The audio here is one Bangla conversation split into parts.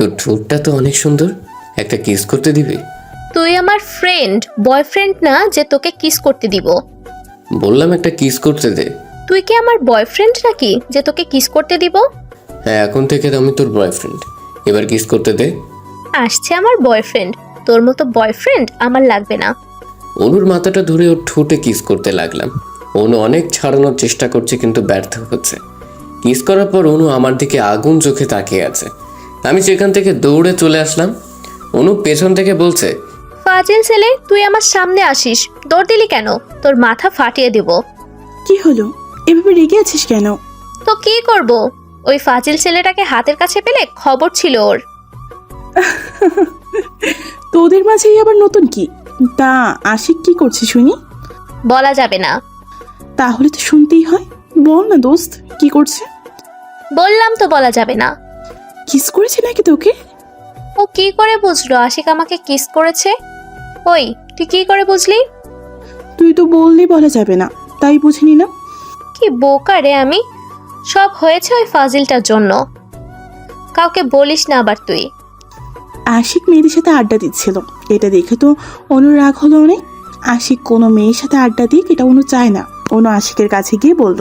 তোর ঠোঁটটা তো অনেক সুন্দর, একটা কিস করতে দিবি? তুই আমার ফ্রেন্ড, বয়ফ্রেন্ড না যে তোকে কিস করতে দিব। বললাম একটা কিস করতে দে। তুই কি আমার বয়ফ্রেন্ড নাকি যে তোকে কিস করতে দিব? হ্যাঁ, এখন থেকে আমি তোর বয়ফ্রেন্ড, এবার কিস করতে দে। আসছে আমার বয়ফ্রেন্ড, তোর মতো বয়ফ্রেন্ড আমার লাগবে না। অনুর মাথাটা ধরে ওর ঠোঁটে কিস করতে লাগলাম। অনু অনেক ছাড়ানোর চেষ্টা করছে কিন্তু ব্যর্থ হচ্ছে। কিস করার পর অনু আমার দিকে আগুন চোখে তাকিয়ে আছে। আমি সেখান থেকে দৌড়ে চলে আসলাম। অনু পেছন থেকে বলছে, ফাজিল ছেলে, তুই আমার সামনে আসিস, দৌড় দিলি কেন? তোর মাথা ফাটিয়ে দিব। কি হলো, এভাবে রেগে আছিস কেন? তো কি করব, ওই ফাজিল ছেলেটাকে হাতের কাছে পেলে খবর ছিল ওর। তোদের মাঝেই আবার নতুন কি? তা আশিক কি করছে শুনি? বলা যাবে না। তাহলে তো শুনতেই হয়, বল না দোস্ত, কি করছে? বললাম তো বলা যাবে না। কিস করেছে নাকি তোকে? ও কি করে বুঝলো আশিক আমাকে কিস করেছে? ওই, তুই কি করে বুঝলি? তুই তো বললি বলা যাবে না, তাই বুঝিনি না। কি বোকা রে আমি। সব হয়েছে ওই ফাজিলটার জন্য। কাউকে বলিস না আবার তুই। আশিক মেয়েদের সাথে আড্ডা দিচ্ছিল, এটা দেখে তো অনুর রাগ হলো অনেক। আশিক কোনো মেয়ের সাথে আড্ডা দিক এটা অনু চায় না। অনু আশিকের কাছে গিয়ে বলল,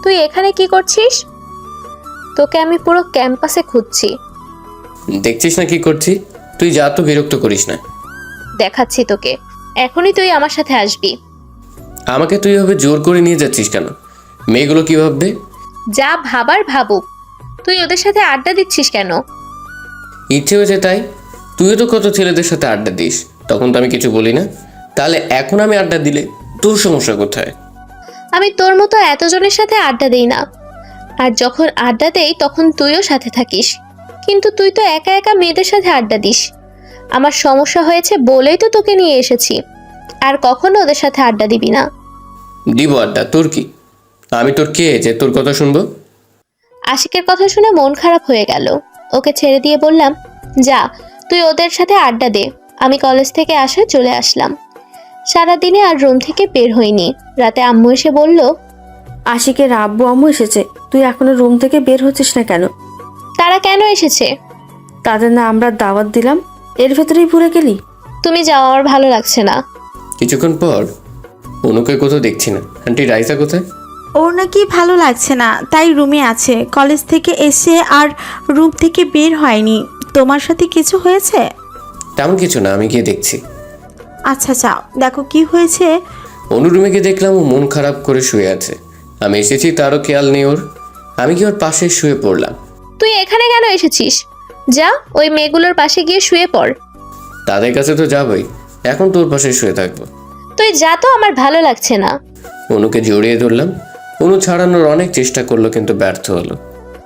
তুই এখানে কি করছিস? তোকে আমি পুরো ক্যাম্পাসে খুঁজছি। দেখছিস না কি করছি? তুই যা, তো বিরক্ত করিস না। দেখাচ্ছি তোকে, এখনই তুই আমার সাথে আসবি। আমাকে তুই এভাবে জোর করে নিয়ে যাচ্ছিস কেন? মেয়েগুলো কি ভাববে? যা ভাবার ভাবুক। তুই ওদের সাথে আড্ডা দিচ্ছিস কেন? ইচ্ছে হয়েছে তাই। তুইও তো কত ছেলেদের সাথে আড্ডা দিস, তখন তো আমি কিছু বলি না। তাহলে এখন আমি আড্ডা দিলে তোর সমস্যা কোথায়? আমি তোর মতো এতজনের সাথে আড্ডা দেই না। আর যখন আড্ডা দেই তখন তুইও সাথে থাকিস। কিন্তু তুই তো একা একা মেয়েদের সাথে আড্ডা দিস। আমার সমস্যা হয়েছে বলেই তো তোকে নিয়ে এসেছি। আর কখনো ওদের সাথে আড্ডা দিবি না। দিব আড্ডা, তোর কি? আমি তোর কে যে তোর কথা শুনবো? আশিকের কথা শুনে মন খারাপ হয়ে গেল। ওকে ছেড়ে দিয়ে বললাম, যা তুই ওদের সাথে আড্ডা দে। আমি কলেজ থেকে চলে আসলাম। সারাদিনে আর রুম থেকে বের হইনি। রাতে আম্মু এসে বলল, আশিকের আব্বু আম্মু এসেছে, তুই এখনো রুম থেকে বের হচ্ছিস না কেন? তারা কেন এসেছে? তাদের না আমরা দাওয়াত দিলাম, এর ভেতরেই ভুলে গেলি? তুমি যাও, আমার ভালো লাগছে না। কিছুক্ষণ পর অনুকে কোথাও দেখছি না। আন্টি রাইসা কোথায়? ওর নাকি ভালো লাগছে না, তাই রুমে আছে। কলেজ থেকে এসে আর রুম থেকে বের হয়নি। তোমার সাথে কিছু হয়েছে? তেমন কিছু না, আমি গিয়ে দেখছি। আচ্ছা যাও, দেখো কি হয়েছে। অনু রুমে গিয়ে দেখলাম ও মন খারাপ করে শুয়ে আছে। আমি এসেছি তারও খেয়াল নেই ওর। আমি কি ওর পাশে শুয়ে পড়লাম। তুই এখানে কেন এসেছিস? যা ওই মেয়েগুলোর পাশে গিয়ে শুয়ে পড়। তাদের কাছে তো যাবই, এখন তোর পাশে শুয়ে থাকবো। তুই যা তো, আমার ভালো লাগছে না। অনুকে জড়িয়ে ধরলাম। অনু ছাড়ানোর অনেক চেষ্টা করলো কিন্তু ব্যর্থ হলো।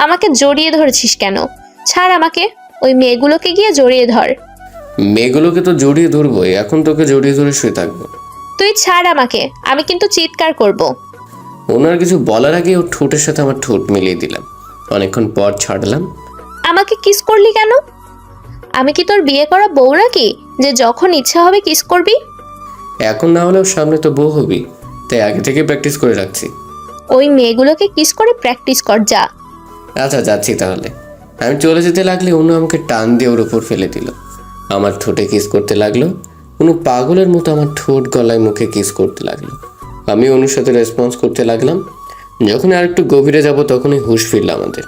আমাকে জড়িয়ে ধরেছিস কেন? ছাড় আমাকে। ওই মেয়েগুলোকে গিয়ে জড়িয়ে ধর। মেয়েগুলোকে তো জড়িয়ে ধরবোই, এখন তোকে জড়িয়ে ধরে শুয়ে থাকবো। তুই ছাড় আমাকে, আমি কিন্তু চিৎকার করব। ওনার কিছু বলার আগে ওর ঠোঁটের সাথে আমার ঠোঁট মিলিয়ে দিলাম। অনেকক্ষণ পর ছাড়লাম। আমাকে কিস করলি কেন? আমি কি তোর বিয়ে করা বউ নাকি যে যখন ইচ্ছা হবে কিস করবি? এখন না হলেও সামনে তো বউ হবি, তাই আগে থেকে প্র্যাকটিস করে রাখছি। ওই মেয়েগুলোকে কিস করে প্র্যাকটিস কর, যা। আচ্ছা যাচ্ছি তাহলে। আমি চলে যেতে লাগলে অনু আমাকে টান দিয়ে ওর উপর ফেলে দিল। আমার ঠোঁটে কিস করতে লাগলো। অনু পাগলের মতো আমার ঠোঁট গলায় মুখে কিস করতে লাগলো। আমি অনুর সাথে রেসপন্স করতে লাগলাম। যখন আর একটু গভীরে যাব তখনই হুঁশ ফিরল আমাদের।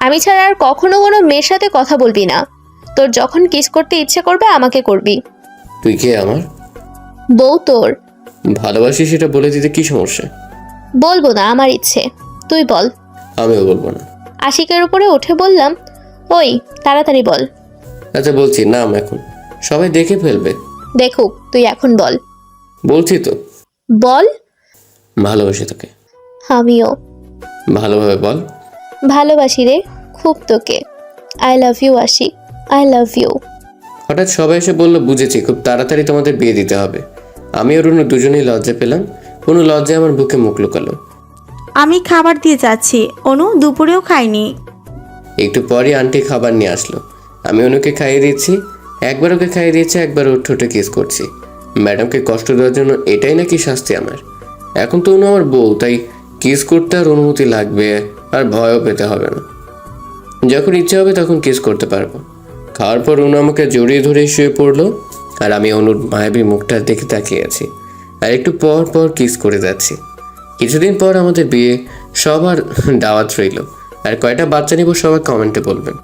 আমি ছাড়া আর কখনো কোনো মেয়ের সাথে কথা বলবি না। তোর যখন কিস করতে ইচ্ছে করবে আমাকে করবি। তুই কে আমার? বউ তোর। ভালোবাসি সেটা বলে দিতে কি সমস্যা? বলবো না, আমার ইচ্ছে। তুই বল। আমিও বলবো না। আশিকের উপরে উঠে বললাম, ওই তাড়াতাড়ি বল। আচ্ছা বলছি, নাম এখন সবাই দেখে ফেলবে। দেখুক, তুই এখন বল। বলছি তো। বল। ভালোবাসি তোকে। আমিও। ভালোভাবে বল। ভালোবাসি রে, খুব তোকে। I love you Ashiq, I love you. হঠাৎ সবাই এসে বললো, বুঝেছি, খুব তাড়াতাড়ি তোমাদের বিয়ে দিতে হবে। আমি আর অনু দুজনেই লজ্জা পেলাম। অনু লজ্জায় আমার বুকে মুখ লুকালো। আমি খাবার দিয়ে যাচ্ছি। অনু দুপুরেও খাইনি। একটু পরই আন্টি খাবার নিয়ে আসলো। আমি অনুকে খাইয়ে দিচ্ছি। একবার ওকে খাইয়ে দিয়েছি, একবার ওর ঠোঁটে কিস করছি। ম্যাডামকে কষ্ট দেওয়ার জন্য এটাই নাকি শাস্তি আমার? এখন তো অনু আমার বউ, তাই কিস করতে আর অনুমতি লাগবে, আর ভয়ও পেতে হবে না। যখন ইচ্ছে হবে তখন কিস করতে পারবো। খাওয়ার পর অনু আমাকে জড়িয়ে ধরে শুয়ে পড়লো, আর আমি অনুর মায়াবী মুখটার দিকে তাকিয়ে আছি আর একটু পর পর কিস করে যাচ্ছি। কিছুদিন পর আমাদের বিয়ে, সবার দাওয়াত রইল, আর কয়টা বাচ্চা নিব সবাই কমেন্টে বলবেন।